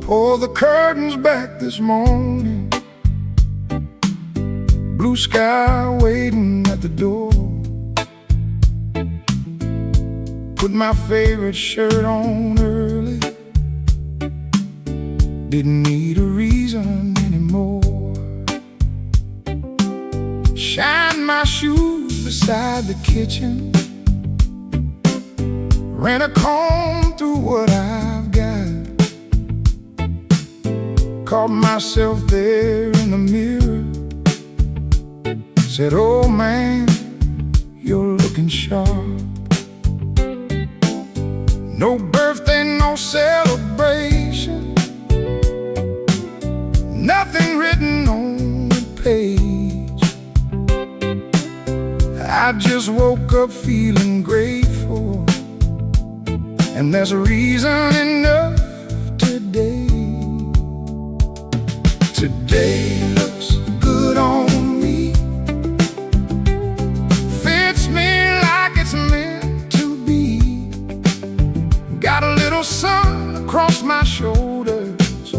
Pull the curtains back this morning, blue sky waiting at the door. Put my favorite shirt on early, didn't need a reason anymore. Shine my shoes beside the kitchen, ran a comb through what I've got. Caught myself there in the mirror, said, oh man, you're looking sharp. No birthday, no celebration, nothing written on the page. I just woke up feeling grateful, and there's a reason enough today. Today looks good on me, fits me like it's meant to be. Got a little sun across my shoulders,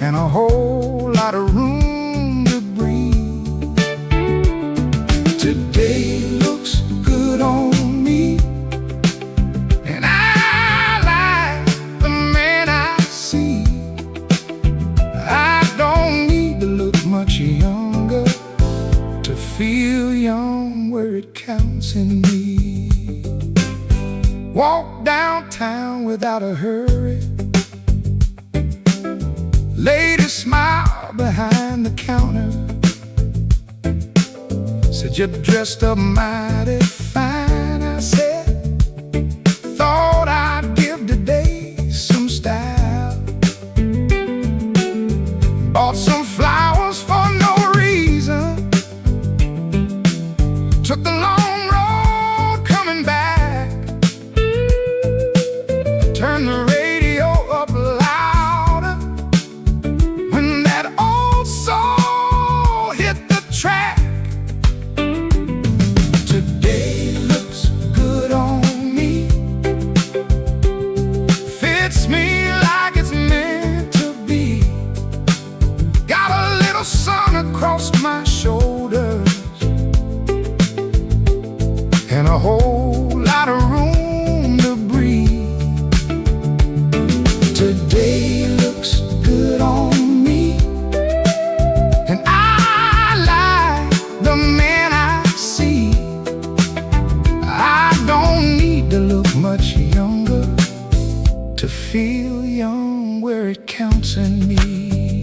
and a whole lot of room to breathe. Today looks good on me, and I like the man I see. I don't need to look much younger to feel young where it counts in me. Walk downtown without a hurry, lady smile behind the counter, said you're dressed up mighty fine. I said, thought I'd give today some style. Bought some flowers for no reason, took the long road coming back, turned the radio up louder when that old soul hit the track. Today looks good on me, fits me like it's meant to be. Got a little sun across my shoulders, and a whole lot of room to breathe. Today looks good on me, and I like the man I see. I don't need to look much younger to feel young where it counts in me.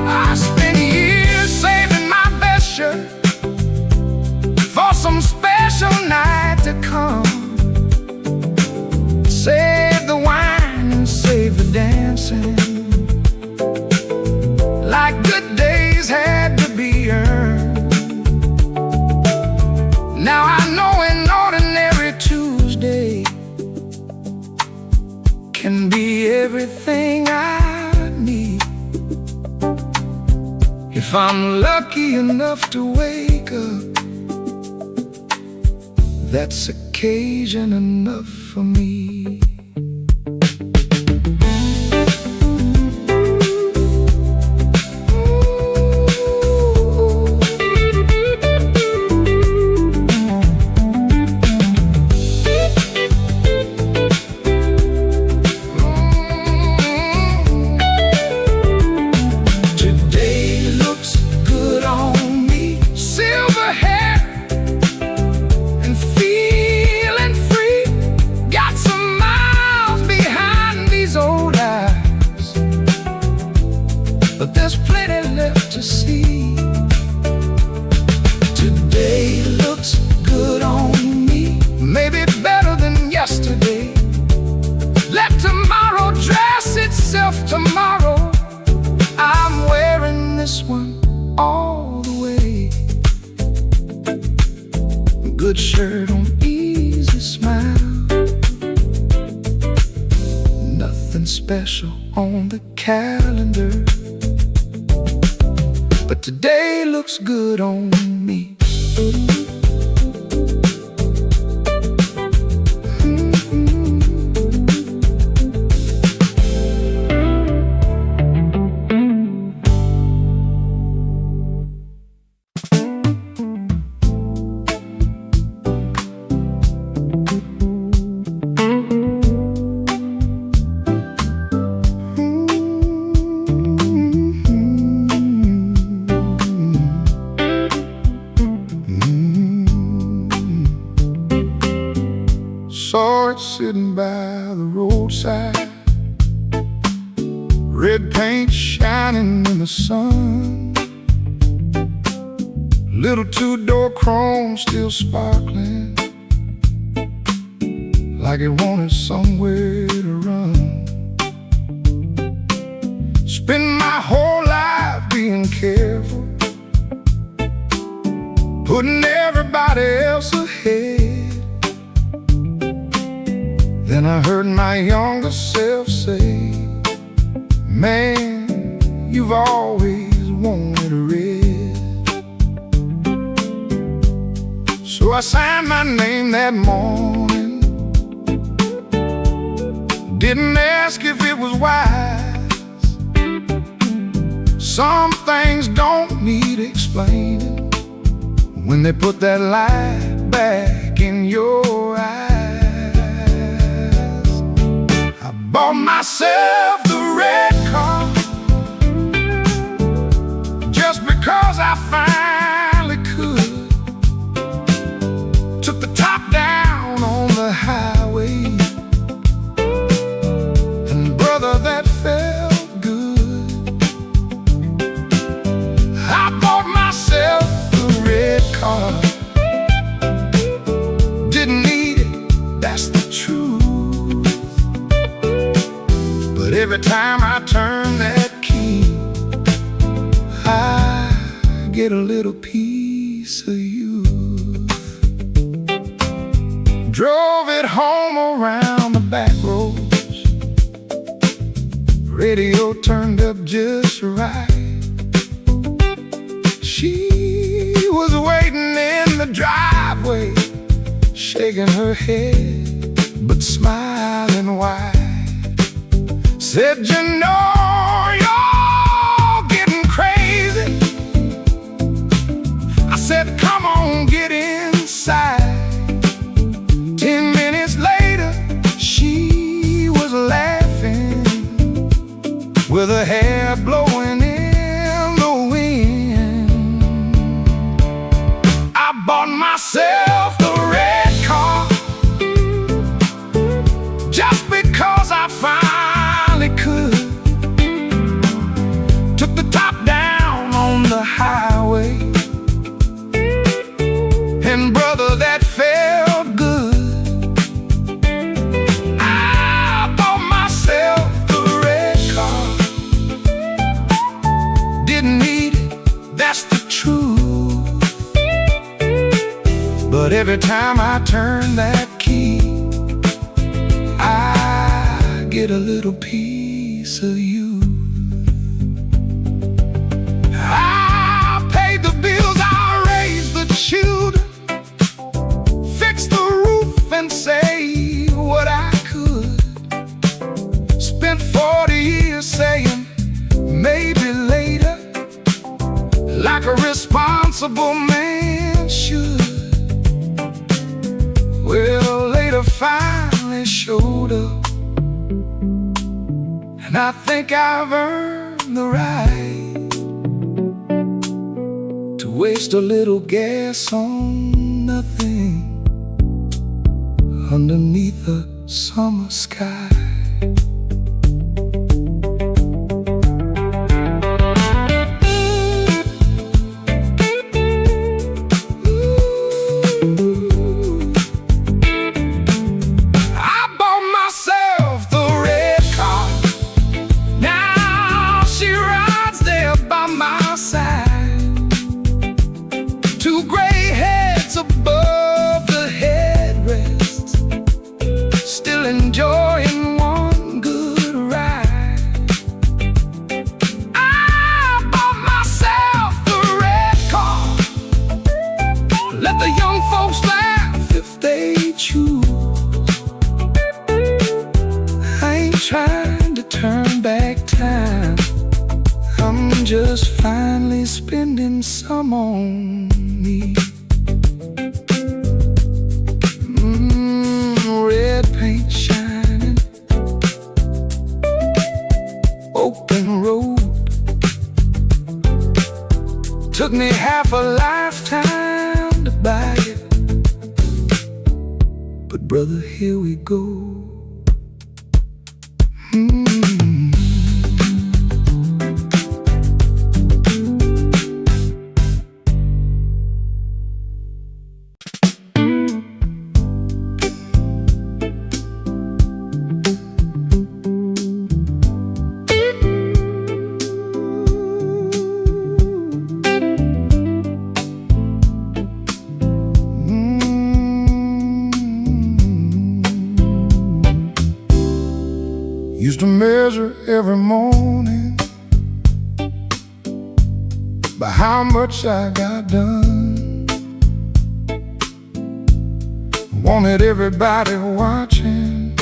I spent years saving my best shirt for some special night to come. Save the wine and save the dancing, like good days had to be earned. Now I know an ordinary Tuesday can be everything I need, if I'm lucky enough to wake up. That's occasion enough for me. Today looks good on me, silver hair and feeling free. Got some miles behind these old eyes, but there's plenty left to see. Today looks good on me, maybe better than yesterday. Let tomorrow dress itself tomorrow. I'm wearing this one all the way. Good shirt on, easy smile, nothing special on the calendar, but today looks good on me. saw it sitting by the roadside, red paint shining in the sun, little two-door chrome still sparkling, like it wanted somewhere to run. Spend my whole life being careful, putting everybody else ahead. Then I heard my younger self say, man, you've always wanted a rest. So I signed my name that morning, didn't ask if it was wise. Some things don't need explaining when they put that light back in your eyes. I bought myself the red car just because I finally could. Took the top down on the highway, and brother, that felt good. I bought myself the red car, didn't need it, that's the truth. But every time I turn that key, I get a little piece of you. Drove it home around the back roads, radio turned up just right. She was waiting in the driveway, shaking her head, but smiling wide. Said, you know, you're getting crazy. I said, come on, get inside. 10 minutes later, she was laughing, with her hair blowing in the wind. I bought myself the red car just because I finally could. Took the top down on the highway, and brother, that felt good. I bought myself the red car, didn't need it, that's the truth. But every time I turn that key, I get a little piece of you. I paid the bills, I raised the children, fixed the roof and saved what I could. Spent 40 years saying maybe later, like a responsible man should. Well, later finally showed up, and I think I've earned the right to waste a little gas on nothing underneath a summer sky. Two gray heads above the headrest, still enjoying one good ride. I bought myself the red car, let the young folks laugh if they choose. I ain't trying to turn back time, I'm just finally spending some on me. Red paint shining, open road. Took me half a lifetime to buy it, but brother, here we go. Used to measure every morning by how much I got done. Wanted everybody watching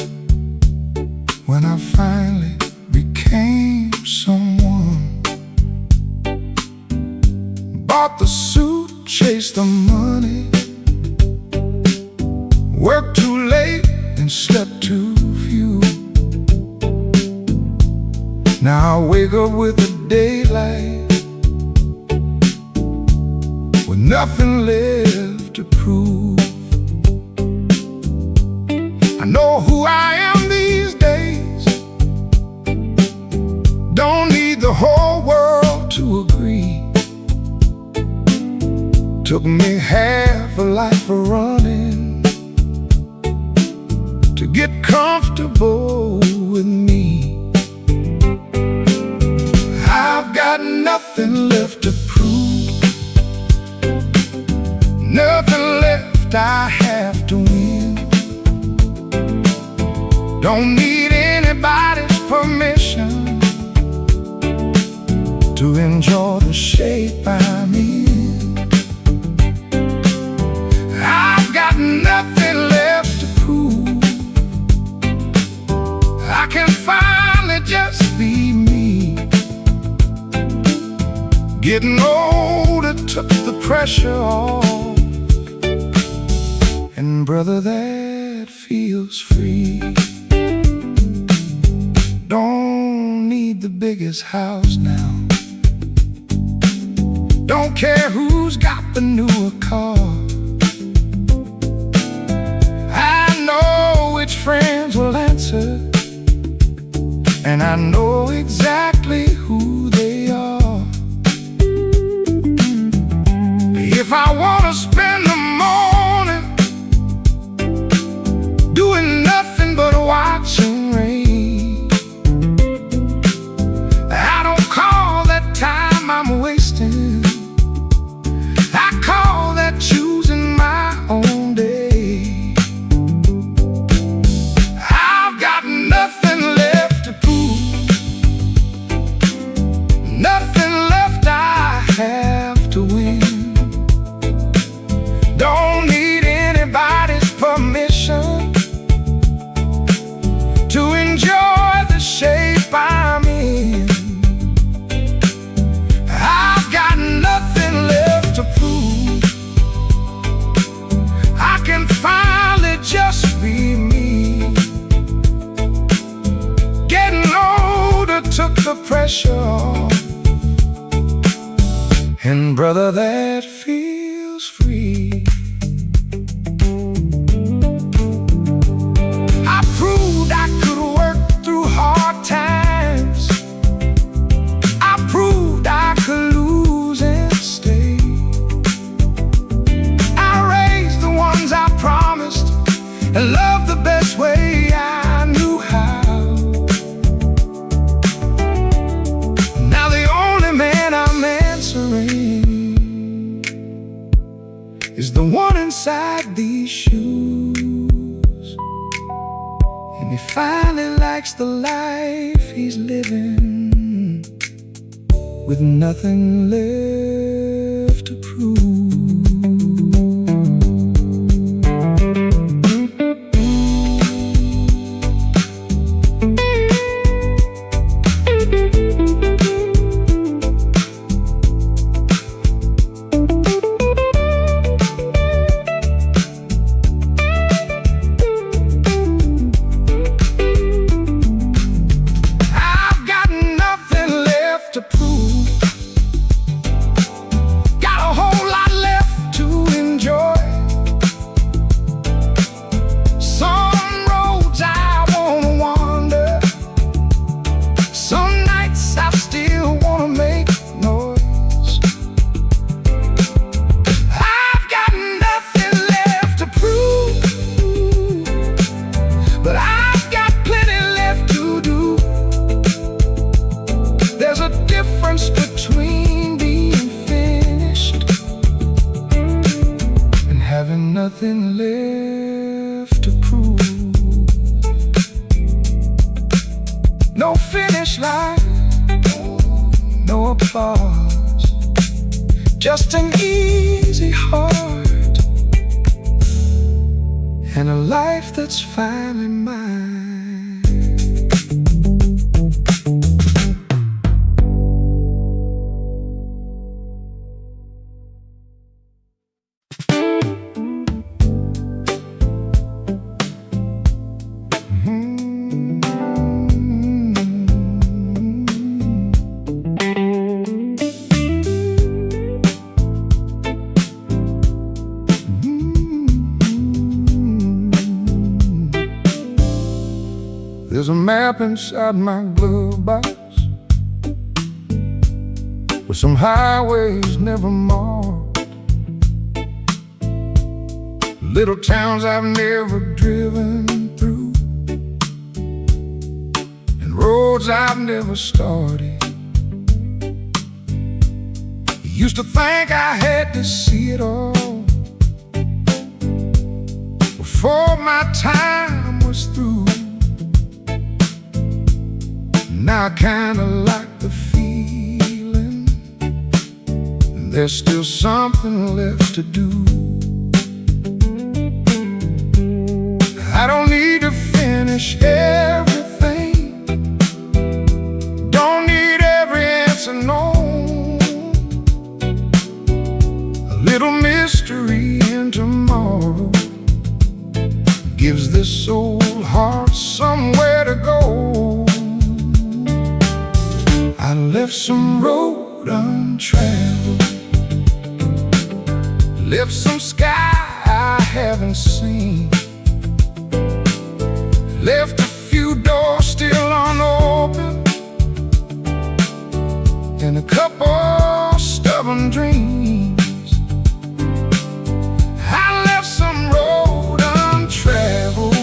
when I finally became someone. Bought the suit, chased the money, worked too late and slept too few. Now I wake up with the daylight, with nothing left to prove. I know who I am these days, don't need the whole world to agree. Took me half a life of running to get comfortable with me. I've got nothing left to prove, nothing left I have to win. Don't need anybody's permission to enjoy the shape I'm in. I've got nothing left to prove, I can finally just be me. Getting older took the pressure off, and brother, that feels free. Don't need the biggest house now, don't care who's got the newer car. I know which friends will answer, and I know exactly who they are. If I want to spend the morning doing nothing but watching rain, I don't call that time I'm wasting, I call that choosing my own day. I've got nothing left to prove, nothing left I have to win. Don't need anybody's permission to enjoy the shape I'm in. I've got nothing left to prove, I can finally just be me. Getting older took the pressure off, and brother, that feels free. I proved I could work through hard times, I proved I could lose and stay. I raised the ones I promised and loved the best way I knew how. Now the only man I'm answering is the one inside these shoes, and he finally likes the life he's living, with nothing left to prove. To prove, got a whole lot nothing left to prove. No finish line, no applause, just an easy heart and a life that's finally mine. There's a map inside my glove box with some highways never marked, little towns I've never driven through, and roads I've never started. Used to think I had to see it all before my time was through. Now I kinda like the feeling there's still something left to do. I don't need to finish everything, don't need every answer known. A little mystery in tomorrow gives this soul heart somewhere to go. I left some road untraveled, left some sky I haven't seen, left a few doors still unopened, and a couple stubborn dreams. I left some road untraveled,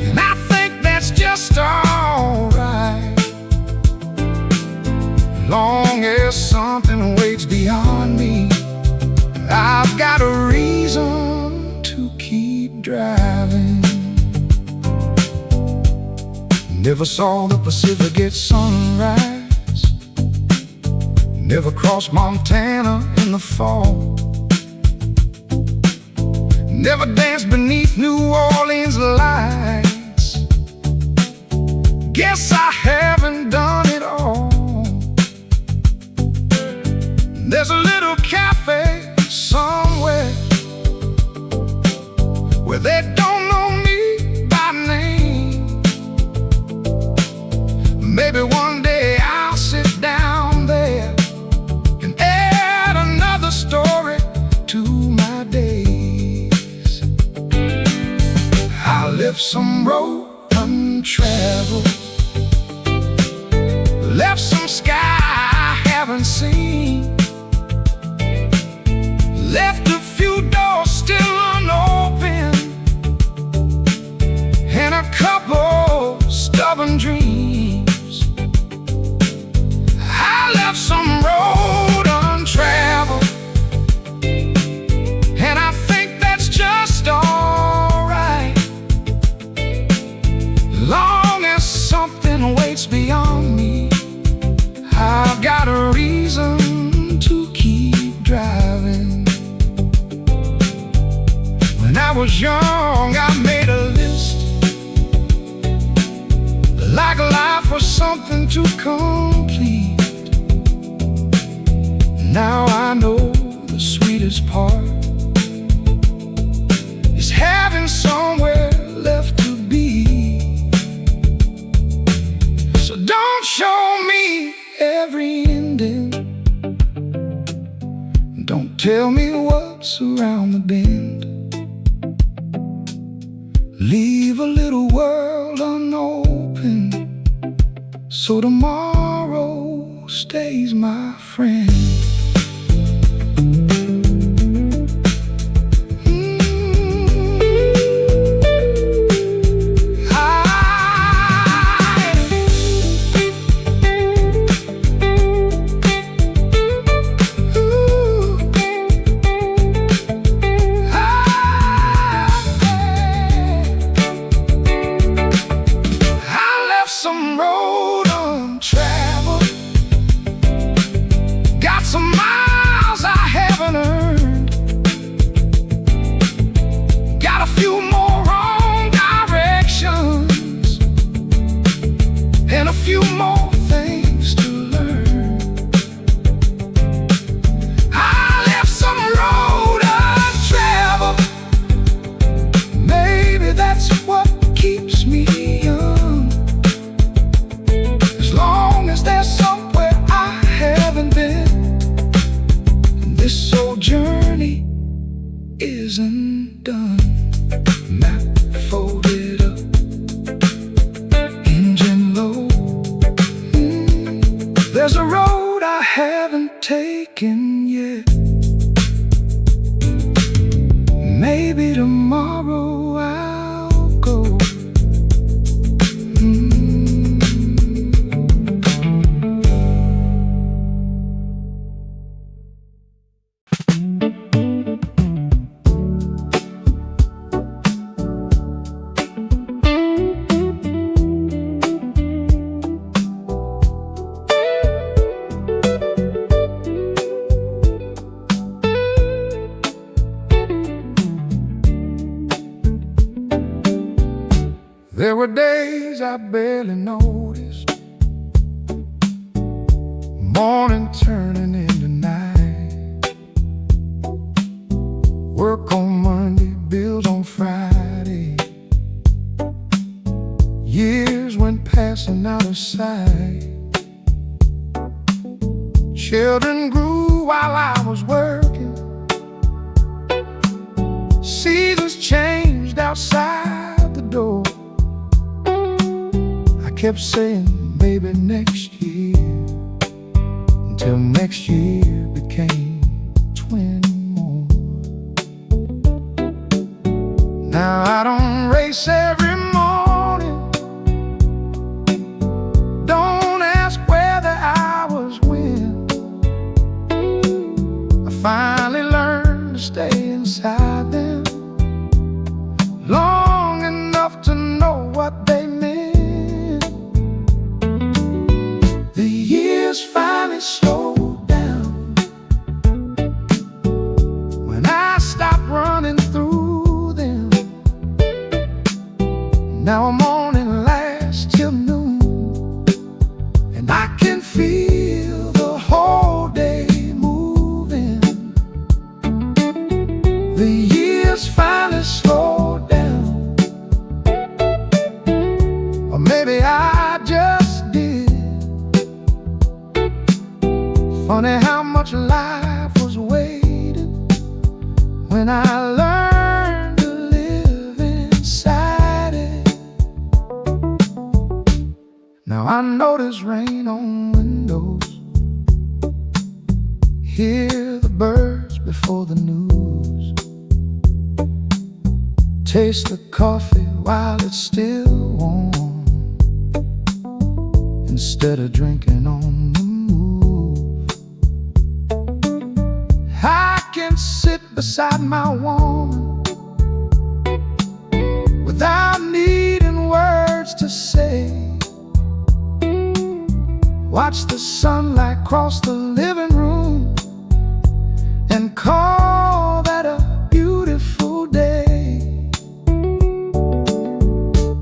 and I think that's just alright. Long as something waits beyond me, I've got a reason to keep driving. Never saw the Pacific at sunrise, never crossed Montana in the fall, never danced beneath New Orleans lights. Guess I haven't done it all. There's a little cafe somewhere where they don't know me by name. Maybe one day I'll sit down there and add another story to my days. I left some road untraveled, left some sky I haven't seen, left a few doors still unopened, and a couple stubborn dreams. I left some road untraveled, and I think that's just alright. Long as something waits beyond me, I've got a reason to keep driving. When I was young, I made a list, like life was something to complete. Now I know the sweetest part is having somewhere left to be. So don't show me every ending, don't tell me what's around the bend. Leave a little world unopened, so tomorrow stays my friend. isn't done. Map folded up, engine low. There's a road I haven't taken yet. Maybe tomorrow I'll go. There were days I barely noticed, morning turning into night, work on Monday, bills on Friday. Years went passing out of sight. Children grew while I was working. Seasons changed outside the door. I kept saying, maybe next year, until next year became 20 more. Now I don't race every morning, don't ask whether I was winning. I finally learned to stay inside them long enough to know what they meant. Finally slowed down when I stopped running through them. Now morning lasts till noon, and I can feel the whole day moving. The years finally slowed down, or maybe I just did. Funny how much life was waiting when I learned to live inside it. Now I notice rain on windows, hear the birds before the news, taste the coffee while it's still warm, instead of drinking on the I can sit beside my woman without needing words to say. Watch the sunlight cross the living room and call that a beautiful day.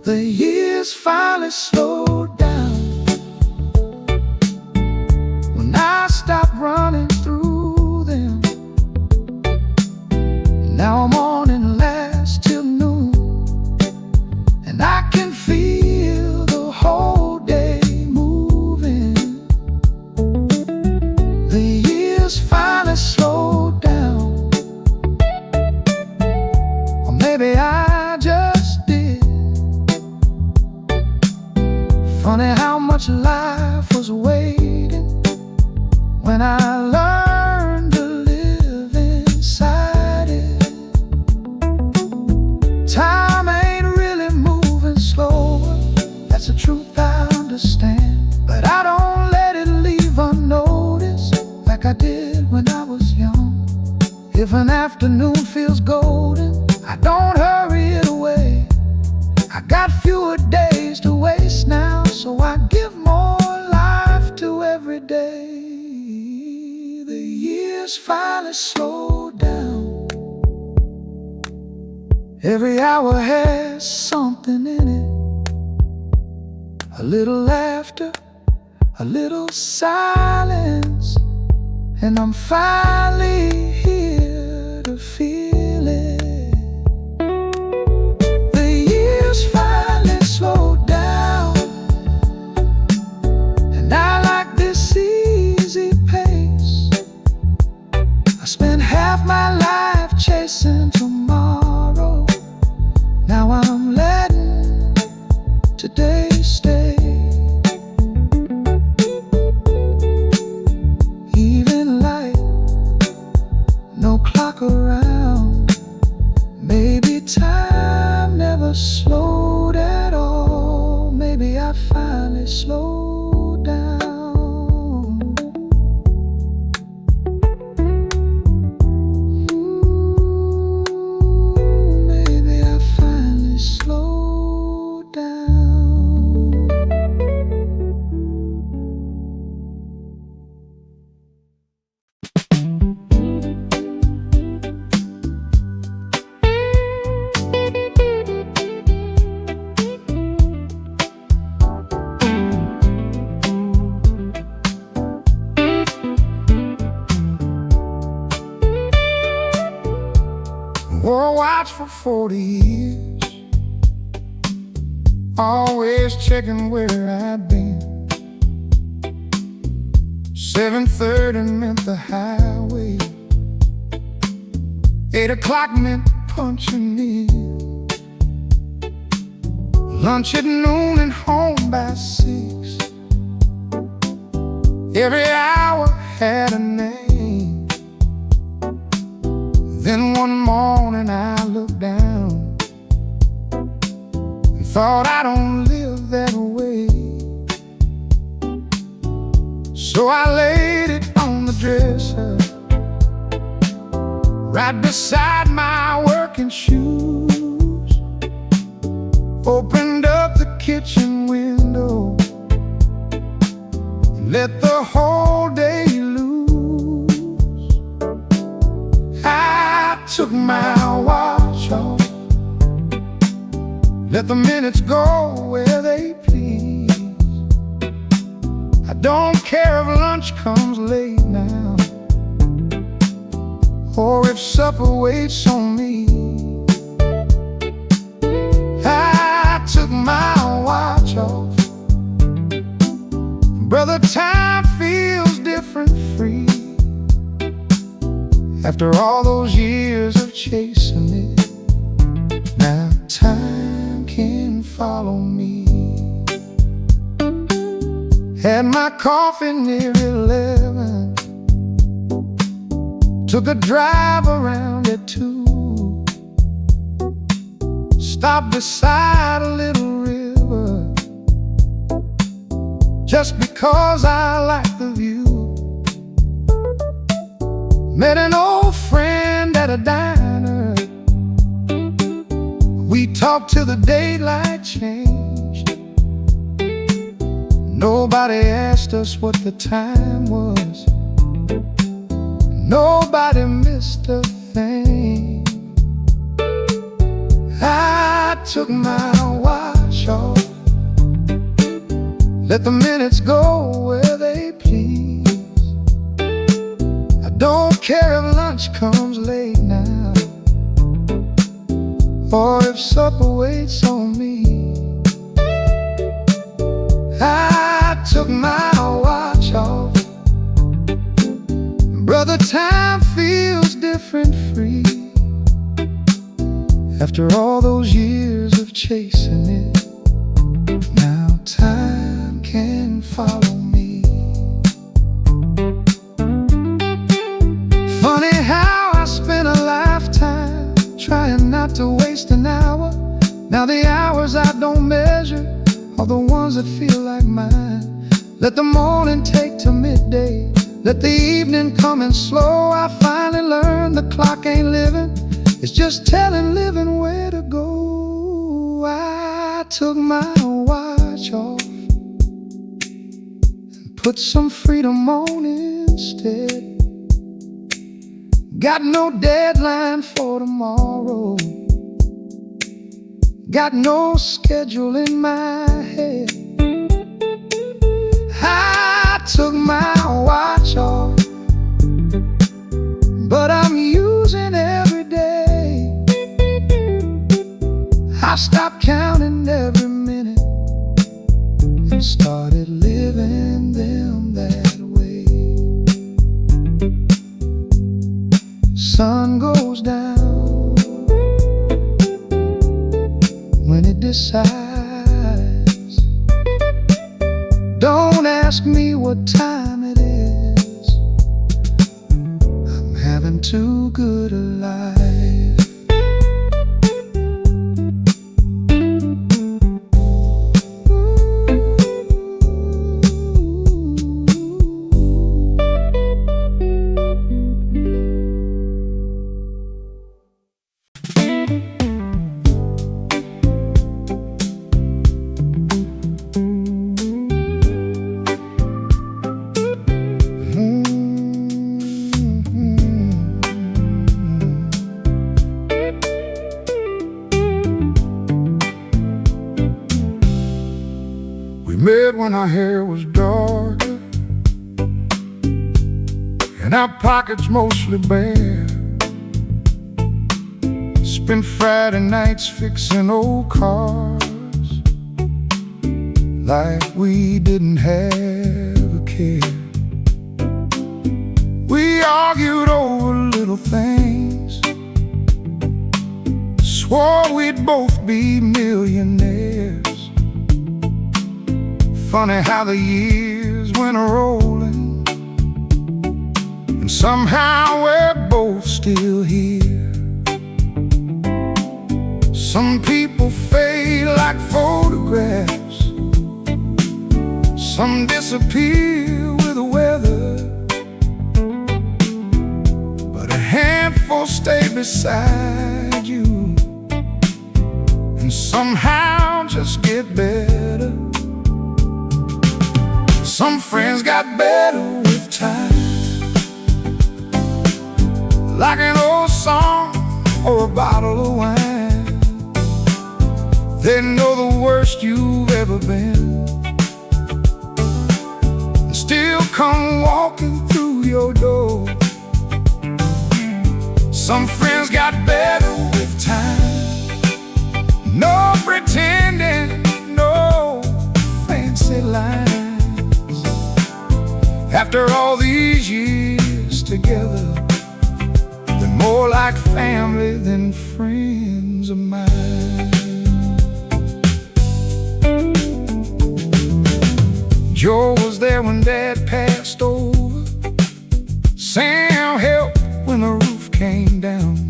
The years finally slowed down when I stopped running through. Now morning lasts till noon, and I can feel the whole day moving. The years finally slowed down, or maybe I just did. Funny how much life was waiting when I learned to live inside it. Time ain't really moving slower, that's the truth I understand. But I don't let it leave unnoticed like I did when I was young. If an afternoon feels golden, I don't hurry it away. I got fewer days to waste now, so I give more life to every day. The years finally slowed down. Every hour has something in it, a little laughter, a little silence, and I'm finally here to feel it. The years finally slowed down, and I like this easy pace. I spent half my life chasing tomorrow. Now I'm letting today stay. Even light, no clock around. Maybe time never slowed at all. Maybe I finally slowed down. Maybe I finally slowed down. Wore a watch for 40 years, always checking where I'd been. 7:30 meant the highway, 8 o'clock meant punching in. Lunch at noon and home by 6. Every hour had a name. Then one morning I looked down and thought I don't live that way. So I laid it on the dresser, right beside my working shoes. Opened up the kitchen window and let the whole day loose. I took my watch off, let the minutes go where they please. I don't care if lunch comes late now, or if supper waits on me. I took my watch off. Brother, time feels different free. After all those years of chasing it, now time can follow me. Had my coffee near 11, took a drive around at 2. Stopped beside a little river, just because I like the view. Met an old friend at a diner. We talked till the daylight changed. Nobody asked us what the time was. Nobody missed a thing. I took my watch off, let the minutes go where they please. I don't care if lunch comes late now, or if supper waits on me. I took my watch off. Brother, time feels different free. After all those years of chasing it, now time can follow me. Funny how I spent a lifetime trying not to waste an hour. Now the hours I don't measure are the ones that feel like mine. Let the morning take to midday, let the evening come in slow. I finally learned the clock ain't living, it's just telling living where to go. I took my watch off and put some freedom on instead. Got no deadline for tomorrow, got no schedule in my head. I took my watch off, but I'm using every day. I stopped counting every minute and started living them that way. Sun goes down, besides. Don't ask me what time it is, I'm having too good a life. We met when our hair was darker and our pockets mostly bare. Spent Friday nights fixing old cars like we didn't have a care. We argued over little things, swore we'd both be millionaires. Funny how the years went a-rolling, and somehow we're both still here. Some people fade like photographs, some disappear with the weather, but a handful stay beside you and somehow just get better. Some friends got better with time, like an old song or a bottle of wine. They know the worst you've ever been and still come walking through your door. Some friends got better with time, no pretending, no fancy lines. After all these years together, they're more like family than friends of mine. Joe was there when Dad passed over. Sam helped when the roof came down.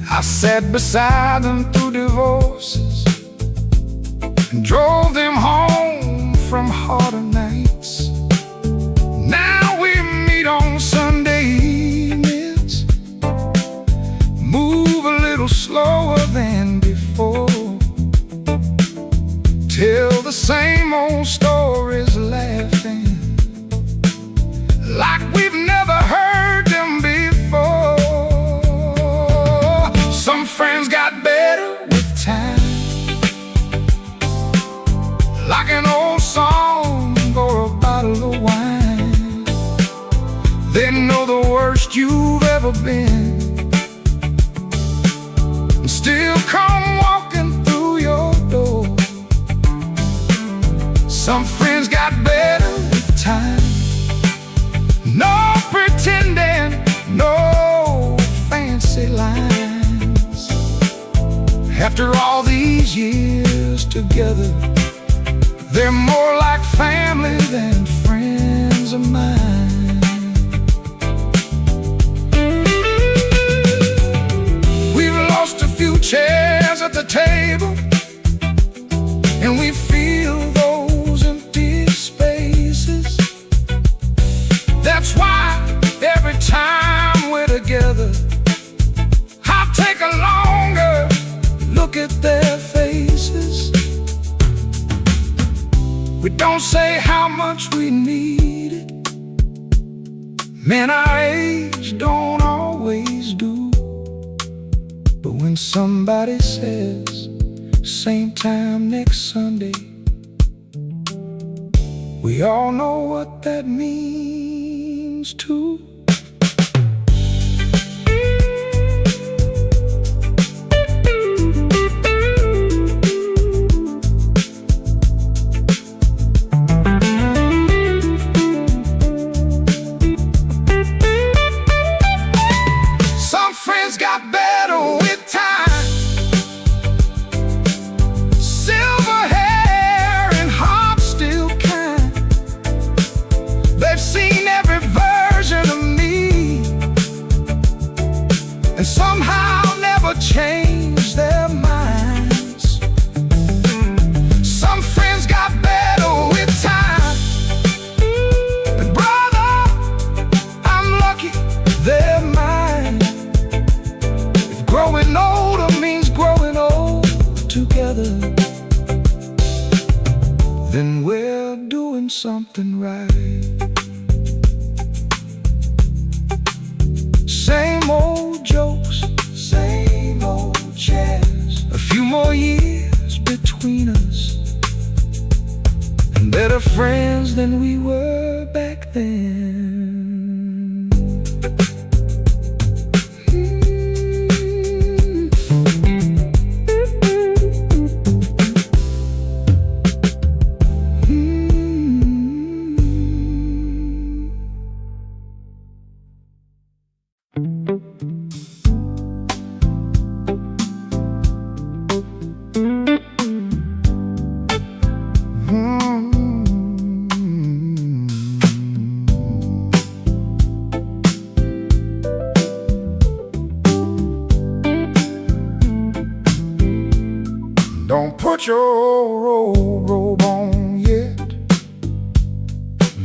I sat beside them through divorces and drove them home from harder nights. Now we meet on Sunday evenings, move a little slower than before, tell the same old stories, laughing like we've never heard them before. Some friends got better with time, like an old song or a bottle of wine. They know the worst you've ever been and still come walking through your door. Some friends got better with time, no pretending, no fancy lines. After all these years together, they're more like family than friends of mine. We've lost a few chairs at the table, and we feel those empty spaces. That's why every time we're together, I take a longer look at their faces. We don't say how much we need it, man, our age don't always do. But when somebody says, same time next Sunday, we all know what that means too. Some friends got better with time, and somehow never change their minds. Some friends got better with time, but brother, I'm lucky they're mine. If growing older means growing old together, then we're doing something right. Same old jokes, same old chairs, a few more years between us, and better friends than we were back then. Don't put your robe on yet.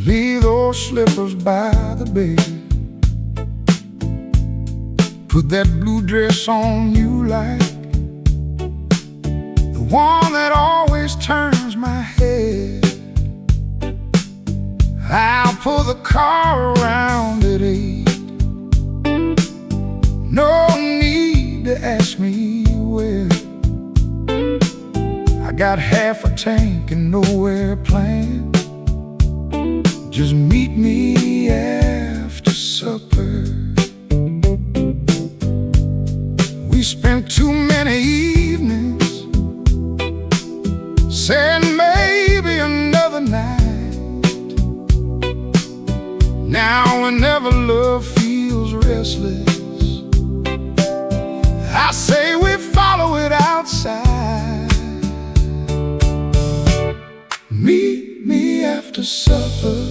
Leave those slippers by the bed. Put that blue dress on you like, the one that always turns my head. I'll pull the car around at 8. No need to ask me where. I got half a tank and nowhere planned. Just meet me after supper. We spent too many evenings saying maybe another night. Now whenever love feels restless, I say we follow it outside. Meet me after supper.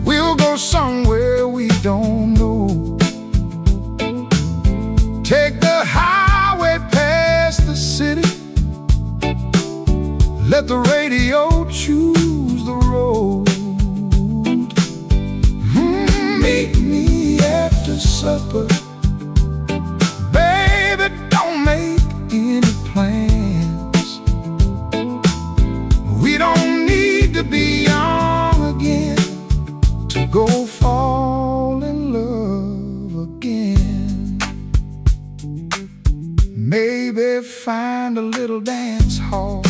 We'll go somewhere we don't know. Take the highway past the city. Let the radio choose the road. Meet me after supper. Baby, don't make any plans. We don't need to be young again to go fall in love again. Maybe find a little dance hall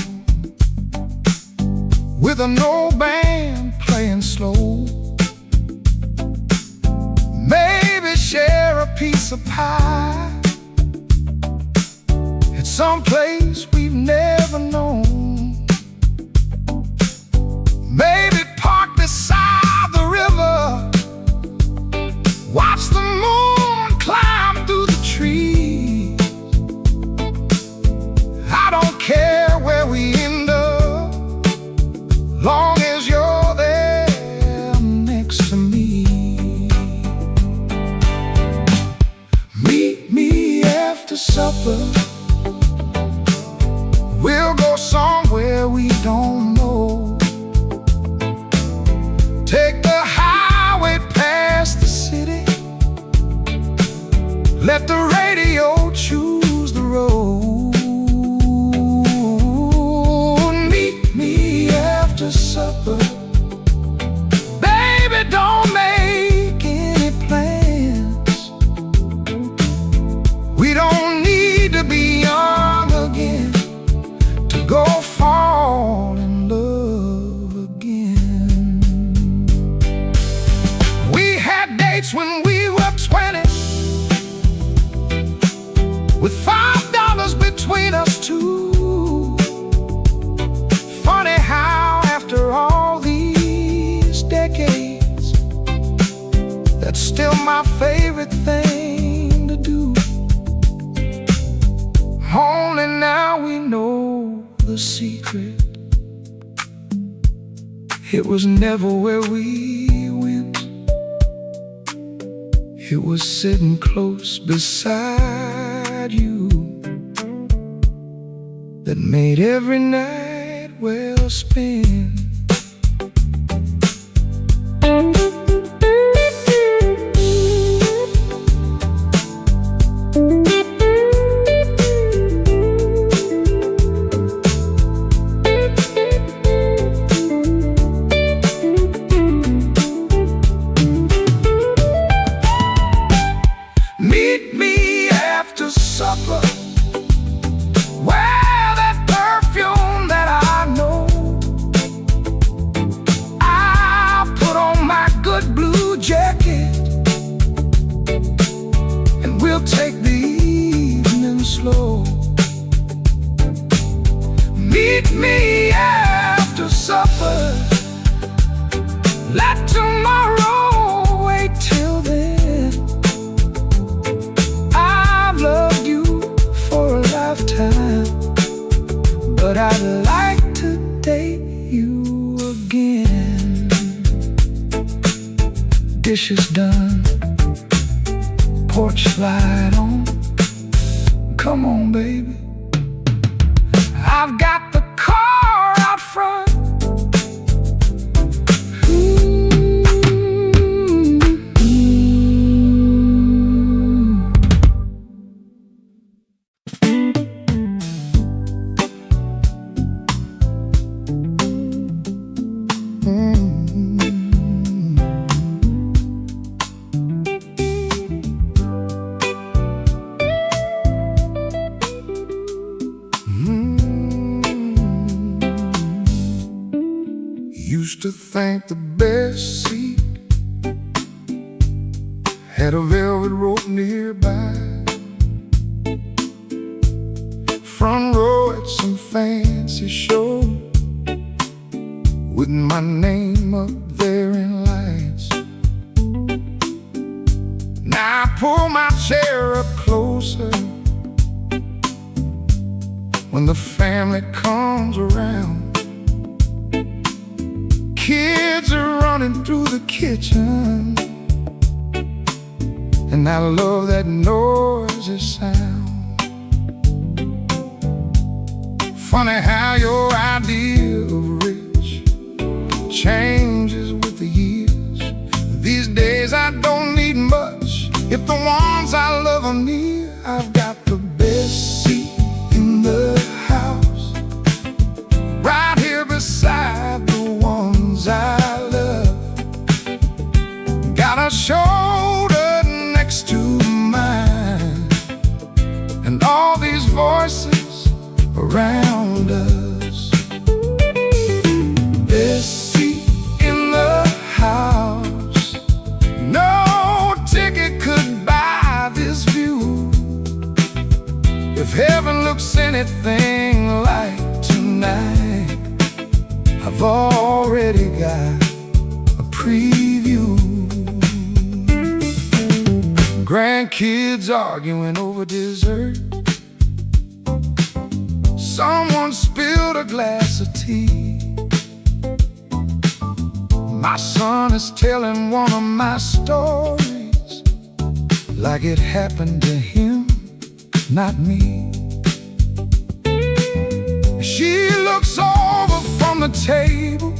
with an old band playing slow. Maybe share a piece of pie at some place we've never known. Maybe park beside the river, watch the moon climb through the trees. I don't care where we end up, long as you're there next to me. Meet me after supper. We'll go somewhere we don't know. Take the highway past the city. Let the radio choose the road. Meet me after supper. Baby, don't make any plans. We don't need to be young again to go fall in love again. We had dates when we were 20, with $5 between us two. Funny how after all these decades, that's still my favorite thing to do. Only now we know the secret. It was never where we went. It was sitting close beside you that made every night well spent. Meet me after supper, wear that perfume that I know. I'll put on my good blue jacket, and we'll take the evening slow. Meet me after supper, let tomorrow wait till then. Loved you for a lifetime, but I'd like to date you again. Dishes done, porch light on. Come on, baby. I've got the car out front. Used to think the best seat had a velvet rope nearby, front row at some fancy show with my name up there in lights. Now I pull my chair up closer when the family comes around. Kids are running through the kitchen, and I love that noisy sound. Funny how your idea of rich changes with the years. These days I don't need much if the ones I love are near. I've got the best seat in the house, right here beside the ones I love. Got a shoulder next to mine, and all these voices around us. Best seat in the house, no ticket could buy this view. If heaven looks anything like tonight, I've already got a preview. Grandkids arguing over dessert. Someone spilled a glass of tea. My son is telling one of my stories like it happened to him, not me. She looks over from the table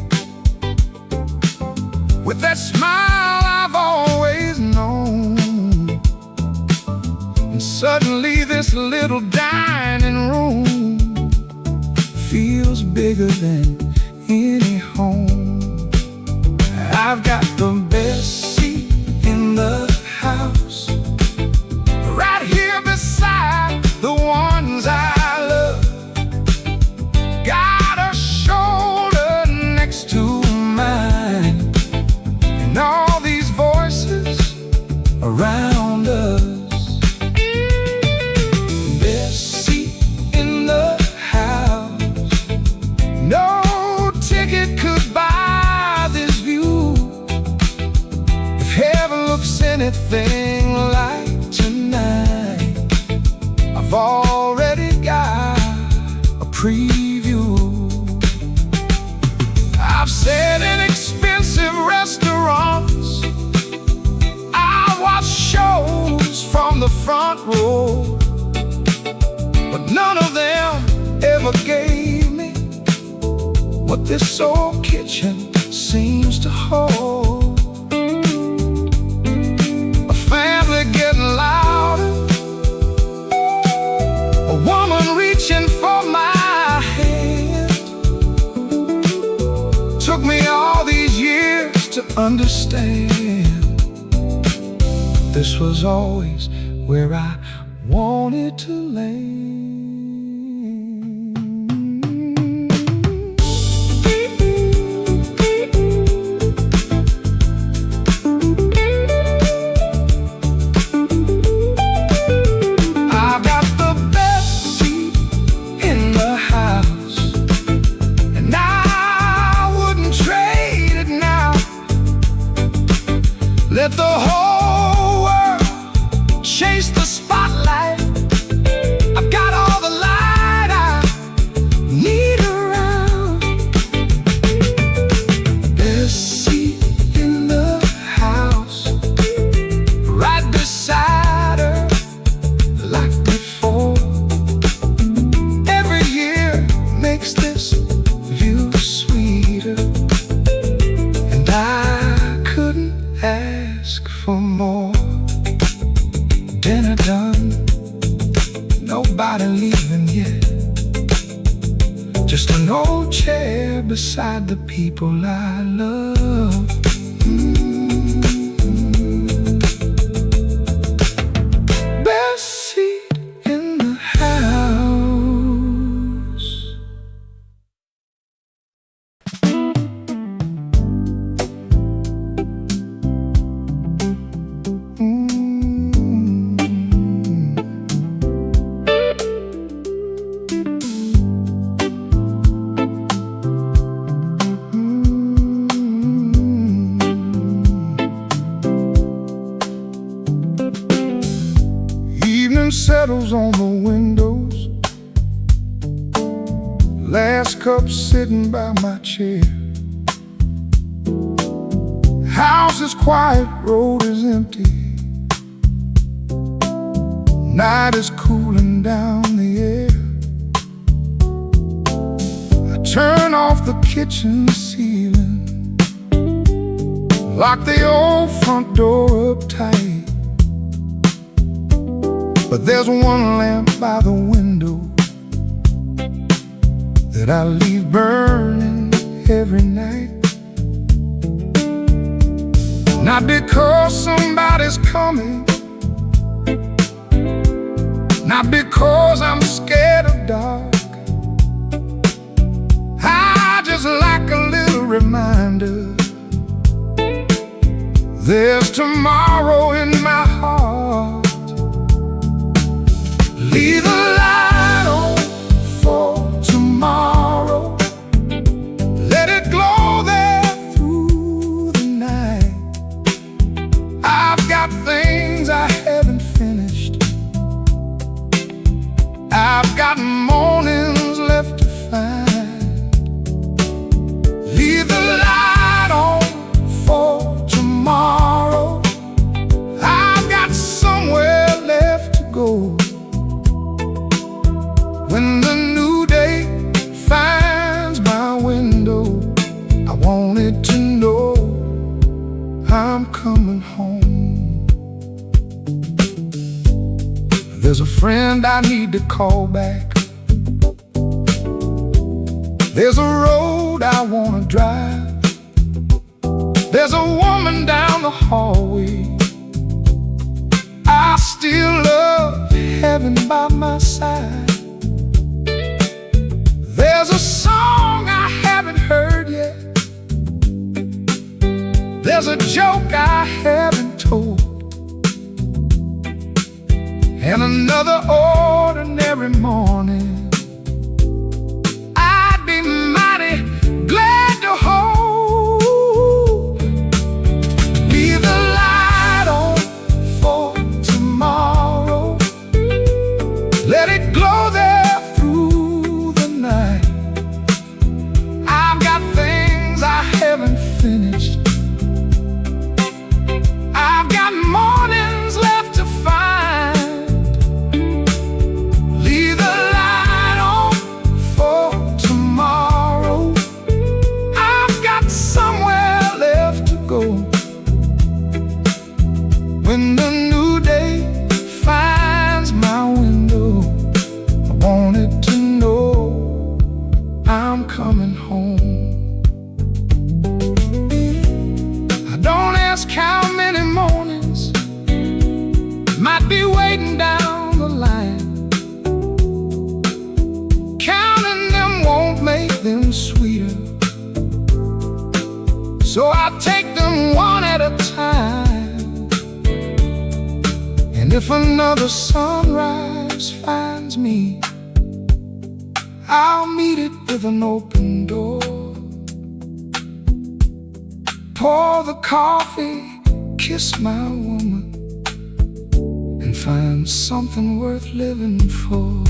with that smile I've always known, and suddenly this little dining room feels bigger than any home. I've got the best seat in the house, right here beside the ones I love. Got a shoulder next to mine, and all these voices around us. Best seat in the house, no ticket could buy this view. the front row, but none of them ever gave me what this old kitchen seems to hold. A family getting louder, a woman reaching for my hand. Took me all these years to understand this was always where I wanted to land. I've got the best seat in the house, and I wouldn't trade it now. Let the whole world chase the spotlight. I've got all the light I need around. Best seat in the house, right beside her like before. Every year makes this view sweeter, and I couldn't ask for more. Dinner done, nobody leaving yet. Just an old chair beside the people I love. Best seat in the house. Evening settles on the windows, last cup sitting by my chair. House is quiet, road is empty. Night is cooling down the air. I turn off the kitchen ceiling, lock the old front door up tight. But there's one lamp by the window that I leave burning every night. Not because somebody's coming, not because I'm scared of dark. I just like a little reminder there's tomorrow in my heart. Leave the light on for tomorrow. Let it glow there through the night. I've got things I haven't finished. I've got mornings left to find. Leave the light on for tomorrow. I've got somewhere left to go. When the new day finds my window, I want it to know I'm coming home. There's a friend I need to call back. There's a road I want to drive. There's a woman down the hallway I still love having by my side. There's a song I haven't heard yet. There's a joke I haven't told, and another ordinary morning I'd be mighty glad to hold. Leave the light on for tomorrow. Let it glow there through the night. I've got things I haven't finished. I've got mornings left to find. might be waiting down the line. Counting them won't make them sweeter, so I'll take them one at a time. And if another sunrise finds me, I'll meet it with an open door. Pour the coffee, kiss my woman, and find something worth living for.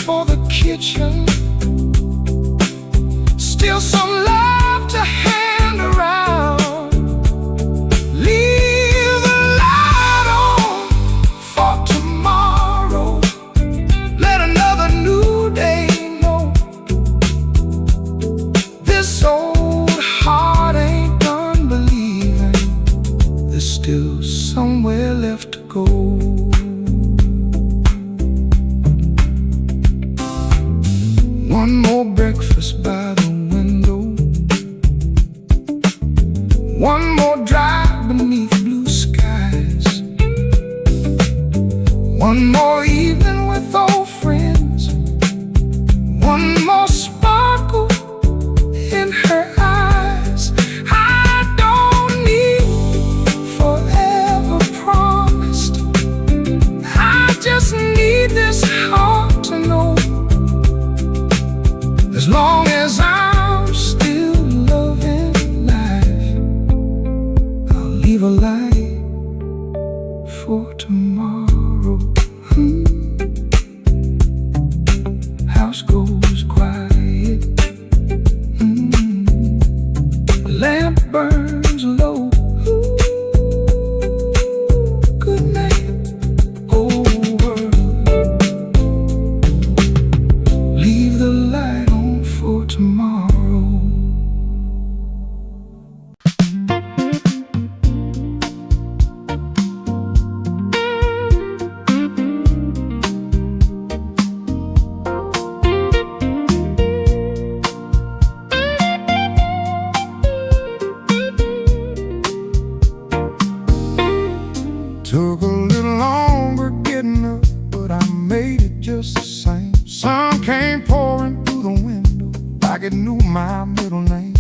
For the kitchen, still some love to hand around. Leave the light on for tomorrow. Let another new day know this old heart ain't done believing. There's still somewhere left to go. One more breakfast by the window, one more drive beneath blue skies, one more evening with old friends, one more sparkle in her eyes. I don't need forever promised, I just need this heart to know, as long as I'm still loving life, I'll leave a light for tomorrow. House goes quiet, the lamp burns low. Good night, old world. Leave the light for tomorrow. Took a little longer getting up, but I made it just the same. Sun came pouring through the window like it knew my middle name.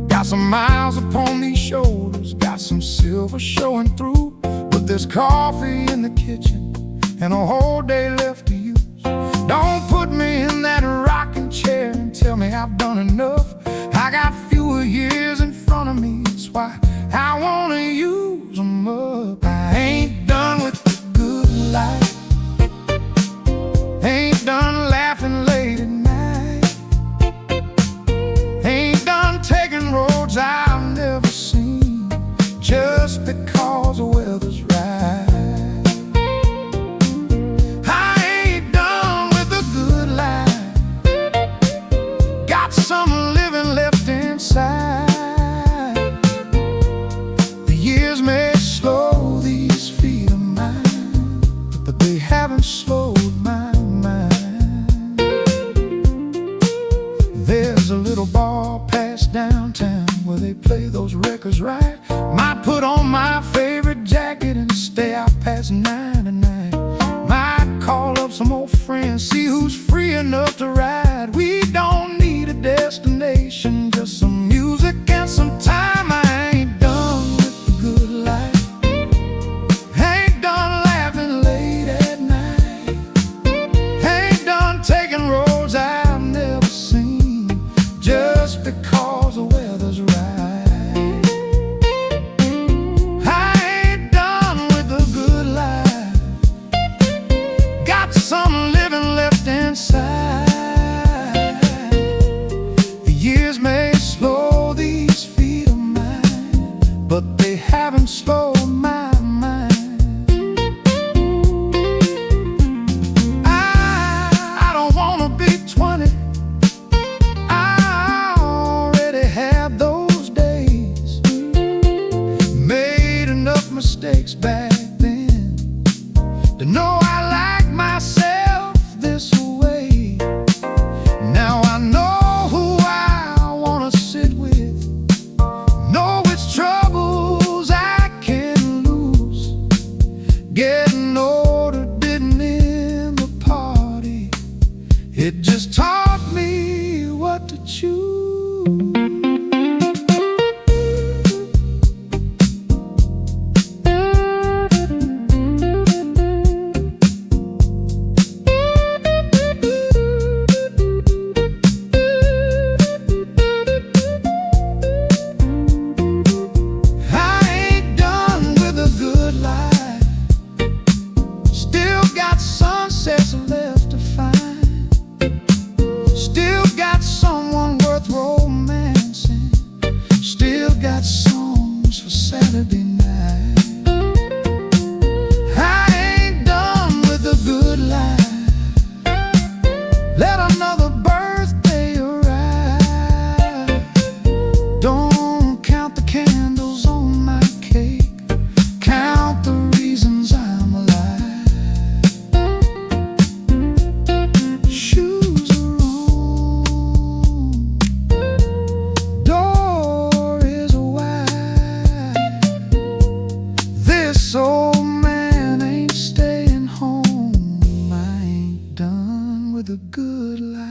Got some miles upon these shoulders, got some silver showing through, but there's coffee in the kitchen and a whole day left to use. Don't put me in that rocking chair and tell me I've done enough. I got fewer years in front of me, that's why I wanna use them up. I ain't done with the good life, ain't done laughing late at night, ain't done taking roads I've never seen just because the weather's right. I ain't done with the good life, got some living left inside. The years may slow these feet of mine, but they haven't slowed my mind. There's a little bar past downtown where they play those records right. Might put on my favorite jacket and stay out past 9 tonight. Might call up some old friends, see who's free enough to ride. We don't need a destination, just some music and some time. I ain't done with the good life, ain't done laughing late at night, ain't done taking roads I've never seen just because the weather's right. I ain't done with the good life, Don't count the candles on my cake, count the reasons I'm alive. Shoes are on, door is wide. This old man ain't staying home. I ain't done with a good life.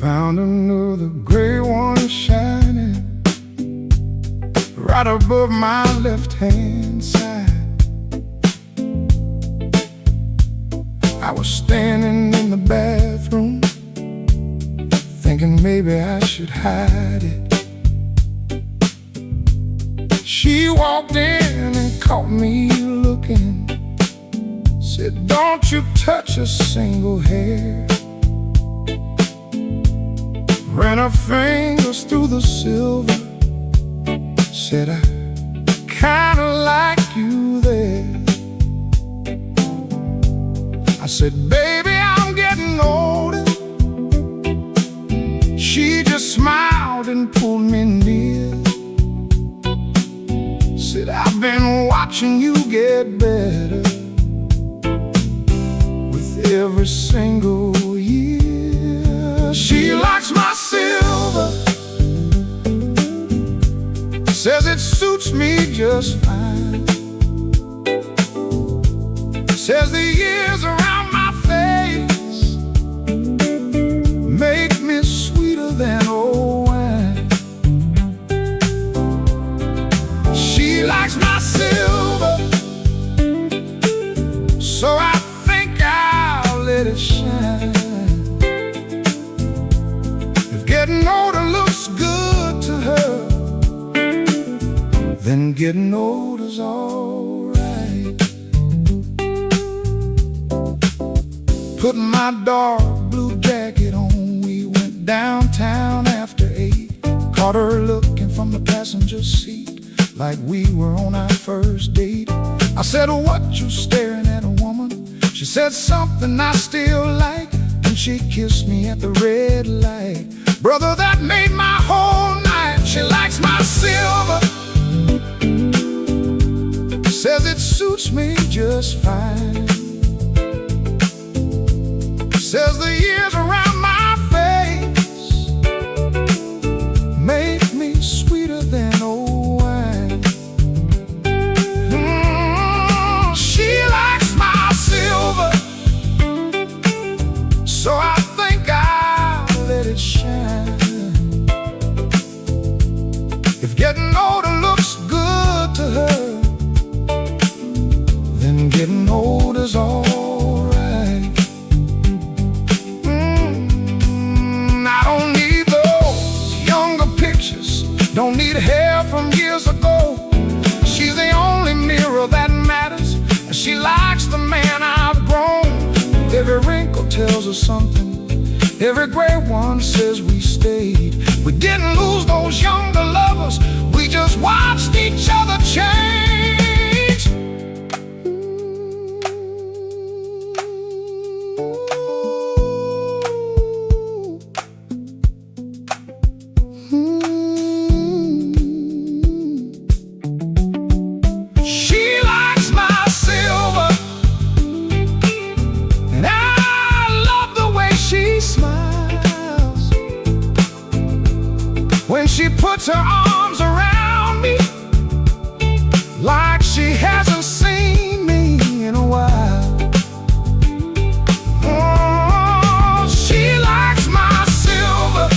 Found another gray one shining right above my left-hand side. I was standing in the bathroom, thinking maybe I should hide it. She walked in and caught me looking, said, "Don't you touch a single hair." Ran her fingers through the silver, said, "I kinda like you there." I said, "Baby, I'm getting older." She just smiled and pulled me near, said, "I've been watching you get better with every single year." She likes my silver, says it suits me just fine, says the years around my face make me sweeter than old wine. She likes my silver, so I think I'll let it shine. Getting older looks good to her, then getting older's alright. Putting my dark blue jacket on, we went downtown after 8. Caught her looking from the passenger seat like we were on our first date. I said, "What you staring at, a woman?" She said something I still like, and she kissed me at the red light. Brother, that made my whole night. She likes my silver, says it suits me just fine, says the years around my face make me sweeter than old wine. She likes my silver, so I think I'll let it shine. If getting older looks good to her, then getting older's alright. I don't need those younger pictures, don't need hair from years ago. She's the only mirror that matters, and she likes the man I've grown. Every wrinkle tells her something, every gray one says we stayed. We didn't lose those younger lovers, we just watched each other change. She likes my silver, and I love the way she smiles when she puts her arms around me like she hasn't seen me in a while. Oh, she likes my silver,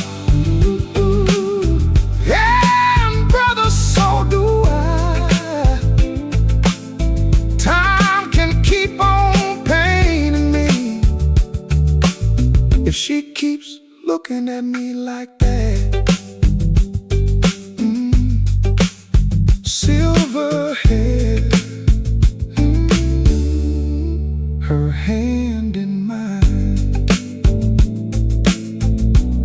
looking at me like that. Silver hair, her hand in mine.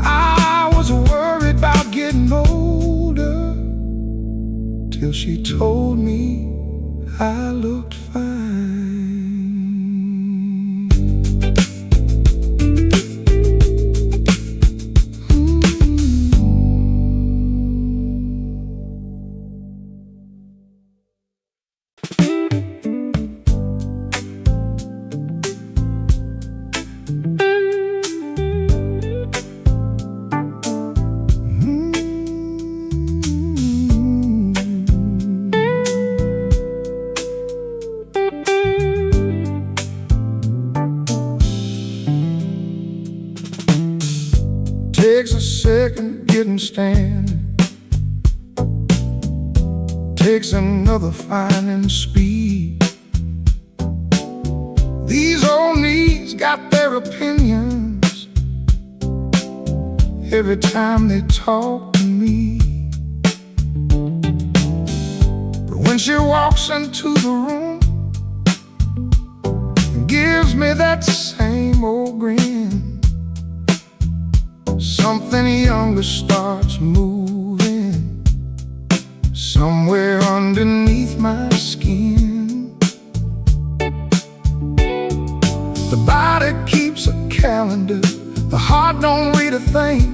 I was worried about getting older, till she told me I looked fine. Takes a second getting standing, takes another finding speed. These old knees got their opinions every time they talk to me. But when she walks into the room and gives me that same old grin, something younger starts moving somewhere underneath my skin. The body keeps a calendar, the heart don't read a thing.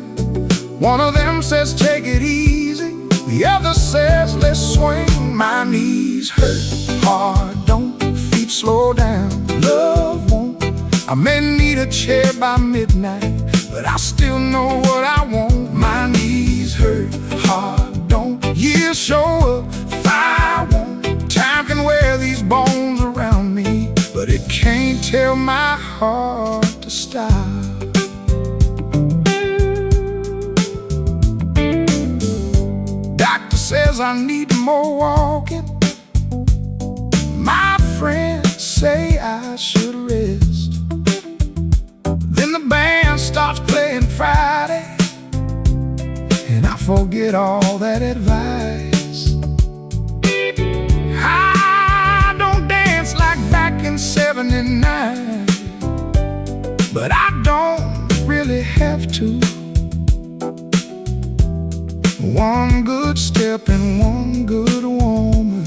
One of them says take it easy, the other says let's swing. My knees hurt, heart don't, feet slow down, love won't. I may need a chair by midnight, but I still know what I want. My knees hurt, heart don't, years show up, fire won't. Time can wear these bones around me, but it can't tell my heart to stop. Doctor says I need more walking. My friends say I should rest. Then the band starts playing Friday, and I forget all that advice. I don't dance like back in '79, but I don't really have to. One good step and one good woman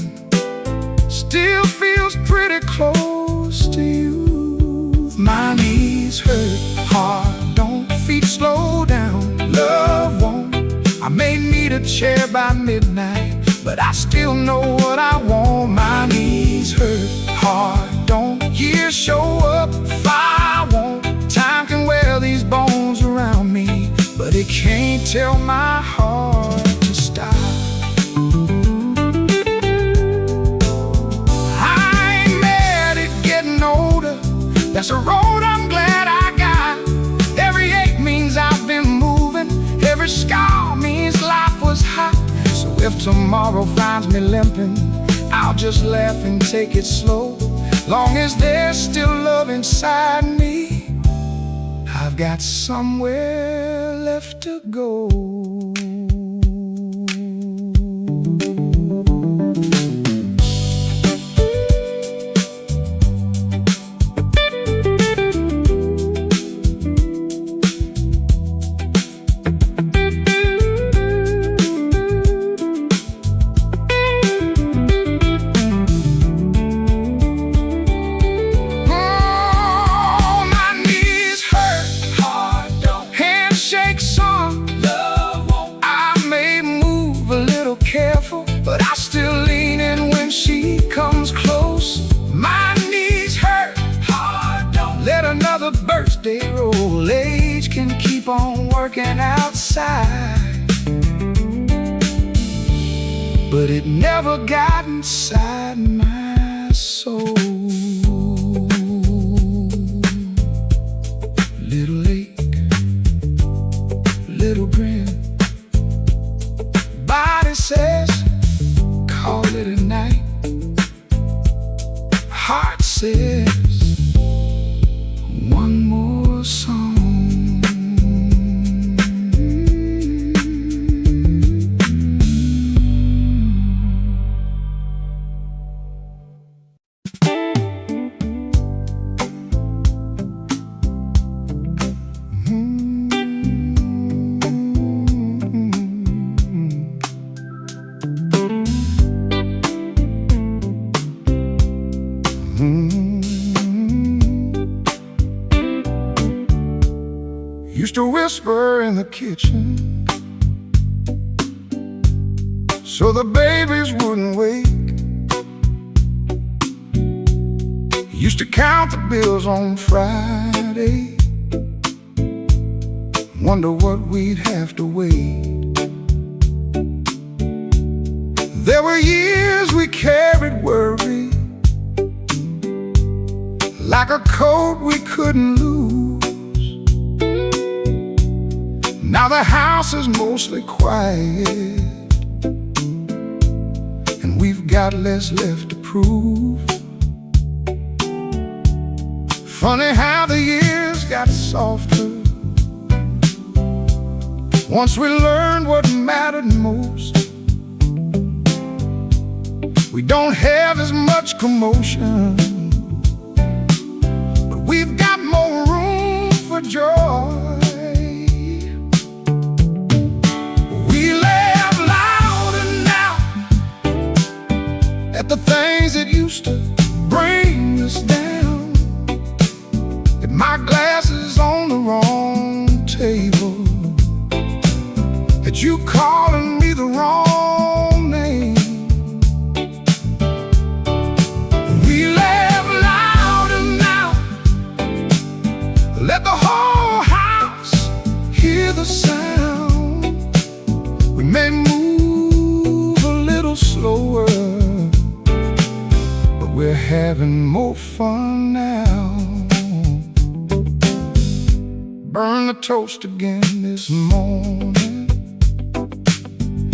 still feels pretty close to you. My knees hurt, heart don't, feet slow down, love won't. I may need a chair by midnight, but I still know what I want. My knees hurt, heart don't, years show up, fire won't. Time can wear these bones around me, but it can't tell my heart to stop. I ain't mad at getting older, that's a road I'm glad I got. Every ache means I've been moving, every scar means life was hot. So if tomorrow finds me limping, I'll just laugh and take it slow. Long as there's still love inside me, I've got somewhere left to go. Careful, but I still lean in when she comes close. My knees hurt, heart don't. Let another birthday roll. Age can keep on working outside, but it never got inside my soul. Little ache, little grin, body says call it a night. Heart says one more song. whisper in the kitchen so the babies wouldn't wake. Used to count the bills on Friday, wonder what we'd have to wait. There were years we carried worry like a coat we couldn't lose. Now the house is mostly quiet, and we've got less left to prove. Funny how the years got softer once we learned what mattered most. We don't have as much commotion, but we've got more room for joy. We laugh louder now at the things that used to bring us down. My glass is on the wrong table, that you calling me the wrong name. We laugh louder now, let the whole house hear the sound. We may move a little slower, but we're having more fun now. Burn the toast again this morning.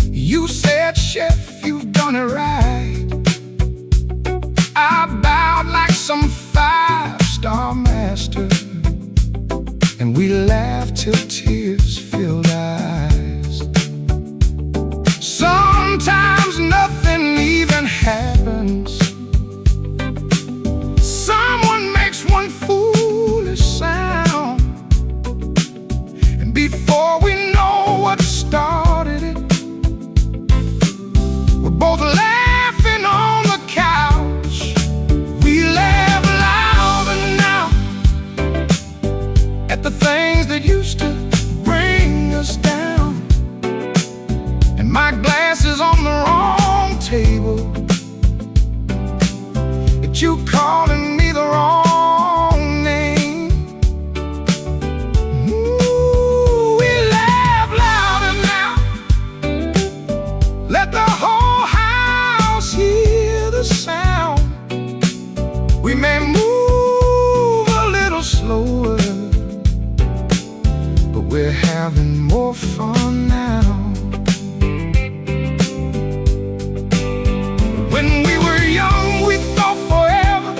You said, chef, you've done it right. I bowed like some five-star master, and we laughed till tears filled eyes. Sometimes nothing even happens. Someone makes one foolish sound, before we know what started it, we're both laughing on the couch. We laugh louder now at the things that used to bring us down. And my glass is on the wrong table, that you calling me the wrong. Let the whole house hear the sound. We may move a little slower, but we're having more fun now. When we were young, we thought forever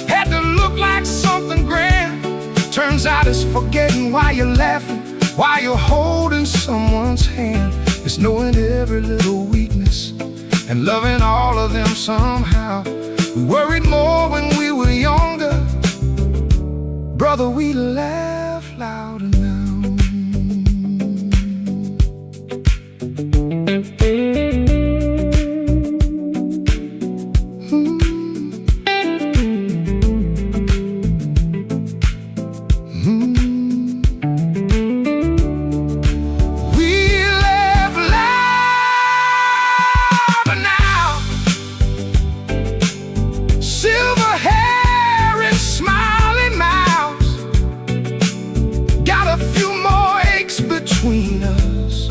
had to look like something grand. Turns out it's forgetting why you're laughing, while you're holding someone's hand. It's knowing every little weakness and loving all of them somehow. We worried more when we were younger. Brother, we laugh louder now. Between us,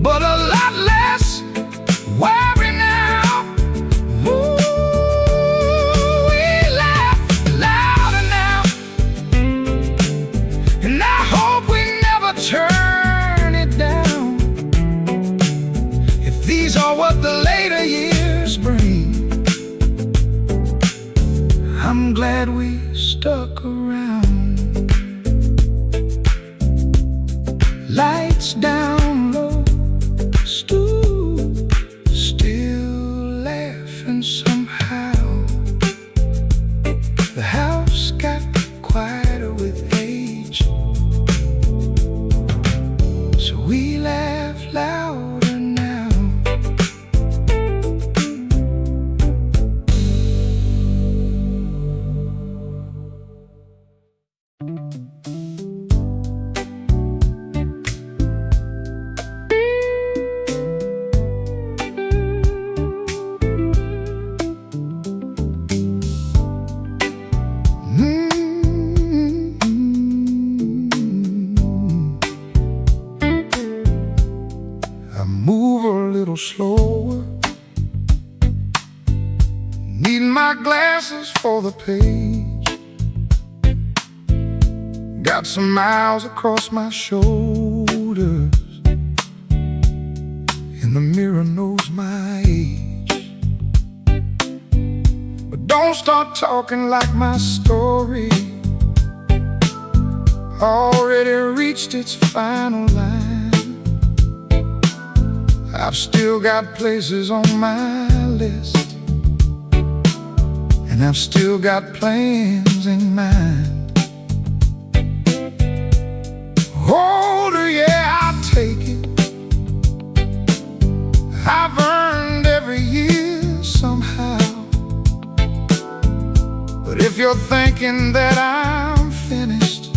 but a lot less worry now. Ooh, we laugh louder now, and I hope we never turn it down. If these are what the later years bring, I'm glad we stuck around. Lights down low, stoop, still laughing somehow. The house got quieter with age, so we laugh louder now. I move a little slower, need my glasses for the page. Got some miles across my shoulders, and the mirror knows my age. But don't start talking like my story already reached its final line. I've still got places on my list, and I've still got plans in mind. Older, yeah, I'll take it. I've earned every year somehow. But if you're thinking that I'm finished,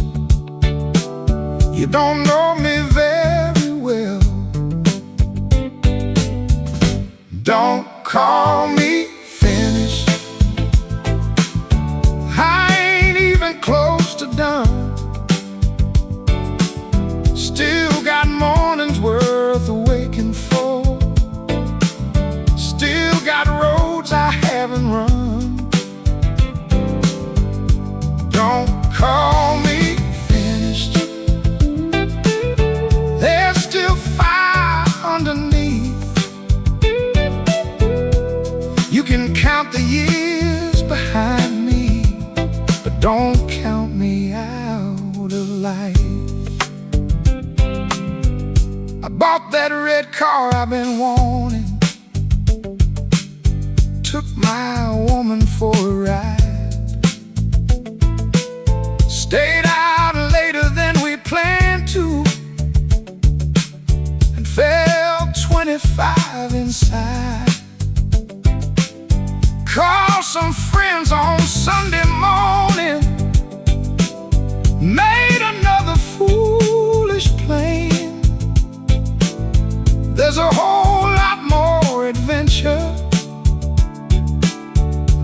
you don't know me very well. Don't call me finished. I ain't even close to done. Still got mornings worth waking for. Still got roads I haven't run. Don't call me finished. There's still fire underneath. You can count the years behind me, but don't count me out of life. I bought that red car I've been wanting, took my woman for a ride, stayed out later than we planned to, and felt 25 inside. Called some friends on Sunday morning, made another foolish plan. There's a whole lot more adventure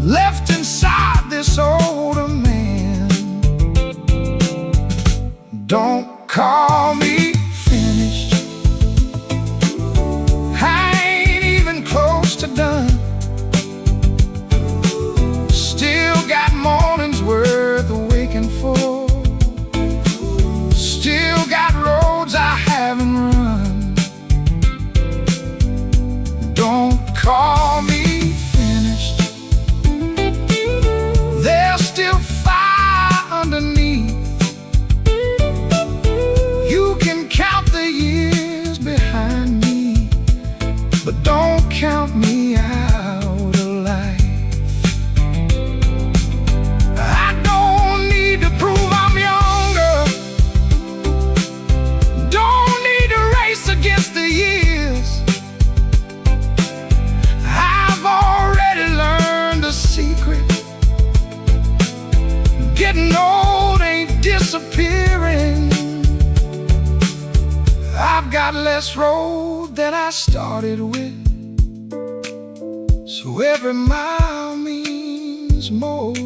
left inside this older man. Don't call me finished. I ain't even close to done. Still got mornings worth waking for. Still got roads I haven't run. Don't call me finished. There's still fire underneath. You can count the years behind me, but don't count me out of life. I don't need to prove I'm younger. Don't need to race against the years. I've already learned the secret. Getting old ain't disappearing. I've got less road than I started with, so every mile means more.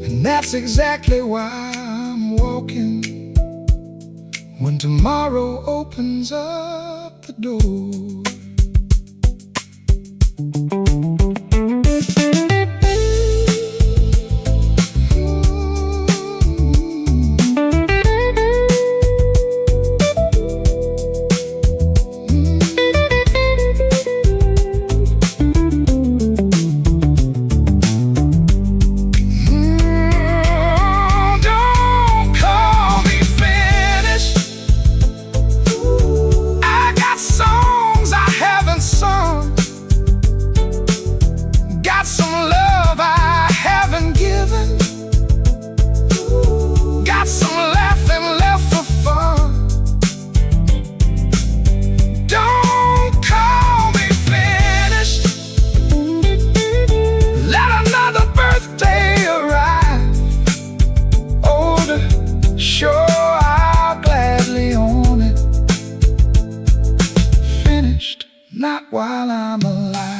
And that's exactly why I'm walking when tomorrow opens up the door. Not while I'm alive.